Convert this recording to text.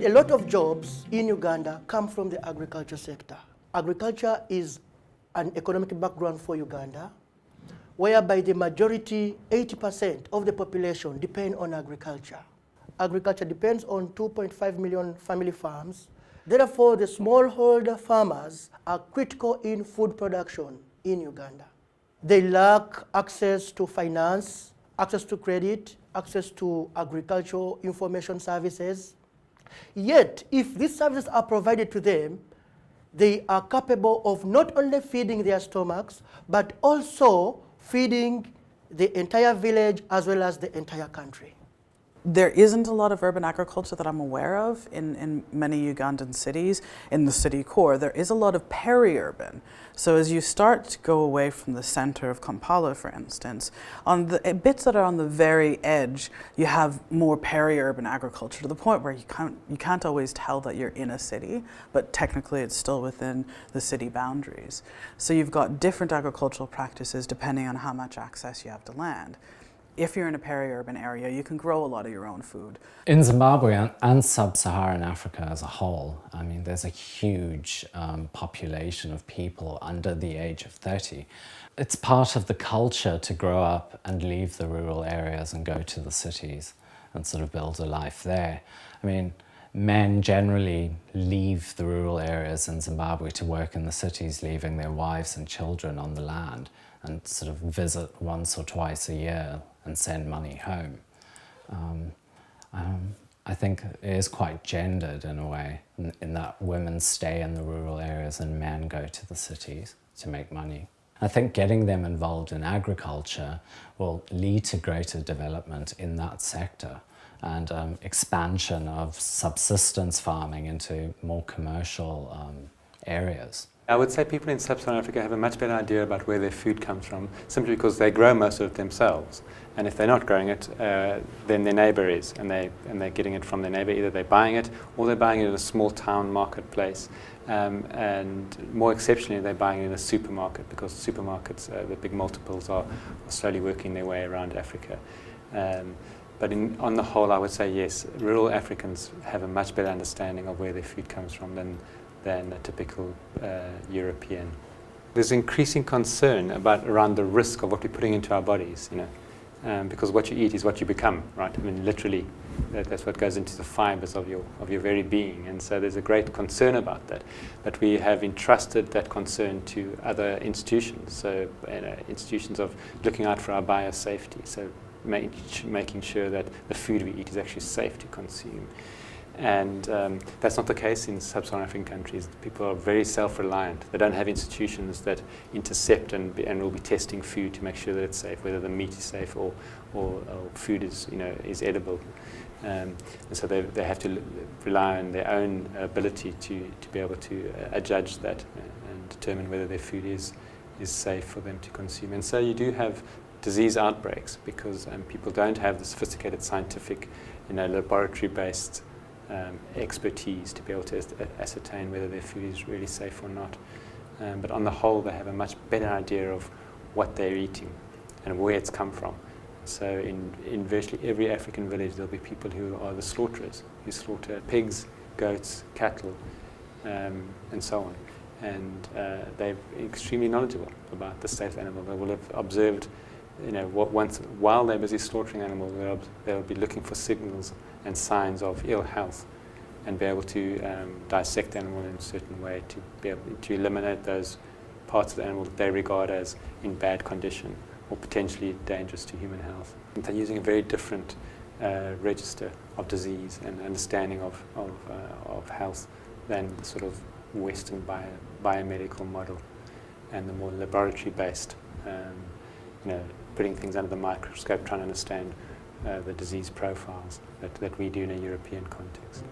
A lot of jobs in Uganda come from the agriculture sector. Agriculture is an economic background for Uganda, whereby the majority, 80% of the population depend on agriculture. Agriculture depends on 2.5 million family farms. Therefore, the smallholder farmers are critical in food production in Uganda. They lack access to finance, access to credit, access to agricultural information services. Yet, if these services are provided to them, they are capable of not only feeding their stomachs, but also feeding the entire village as well as the entire country. There isn't a lot of urban agriculture that I'm aware of in many Ugandan cities. In the city core, there is a lot of peri-urban. So as you start to go away from the center of Kampala, for instance, on the bits that are on the very edge, you have more peri-urban agriculture to the point where you can't always tell that you're in a city, but technically it's still within the city boundaries. So you've got different agricultural practices depending on how much access you have to land. If you're in a peri-urban area, you can grow a lot of your own food. In Zimbabwe and Sub-Saharan Africa as a whole, I mean, there's a huge population of people under the age of 30. It's part of the culture to grow up and leave the rural areas and go to the cities and sort of build a life there. I mean, men generally leave the rural areas in Zimbabwe to work in the cities, leaving their wives and children on the land and sort of visit once or twice a year and send money home. I think it is quite gendered in a way, in that women stay in the rural areas and men go to the cities to make money. I think getting them involved in agriculture will lead to greater development in that sector and expansion of subsistence farming into more commercial areas. I would say people in Sub-Saharan Africa have a much better idea about where their food comes from, simply because they grow most of it themselves. And if they're not growing it, then their neighbour is, and they're getting it from their neighbour. Either they're buying it, or they're buying it in a small town marketplace. And more exceptionally, they're buying it in a supermarket, because supermarkets, the big multiples, are slowly working their way around Africa. But on the whole, I would say yes, rural Africans have a much better understanding of where their food comes from than a typical European. There's increasing concern around the risk of what we're putting into our bodies, because what you eat is what you become, right? I mean, literally, that's what goes into the fibers of your very being, and so there's a great concern about that. But we have entrusted that concern to other institutions, so institutions of looking out for our biosafety, so making sure that the food we eat is actually safe to consume. And that's not the case in Sub-Saharan African countries. People are very self-reliant. They don't have institutions that intercept and will be testing food to make sure that it's safe, whether the meat is safe or food is edible. And so they have to rely on their own ability to be able to adjudge that and determine whether their food is safe for them to consume. And so you do have disease outbreaks because people don't have the sophisticated scientific, laboratory-based expertise to be able to ascertain whether their food is really safe or not. But on the whole, they have a much better idea of what they're eating and where it's come from. So in virtually every African village, there'll be people who are the slaughterers, who slaughter pigs, goats, cattle, and so on. And they're extremely knowledgeable about the state of the animal. They will have observed, while they're busy slaughtering animals, they'll be looking for signals and signs of ill health, and be able to dissect the animal in a certain way to be able to eliminate those parts of the animal that they regard as in bad condition or potentially dangerous to human health. And they're using a very different register of disease and understanding of health than the sort of Western biomedical model and the more laboratory-based, putting things under the microscope, trying to understand the disease profiles that we do in a European context.